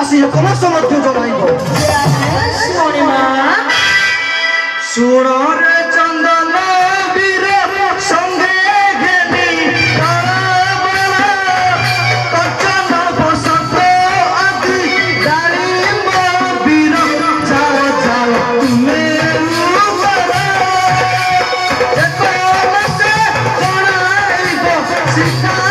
আসি কলস মধ্যে জড়াইব শুণরে চন্দন বীর সঙ্গে ঘেনি কচন বসন্ত আদি ডালিম বীর যাও যাও তুমি কলসে জড়াইব সীতা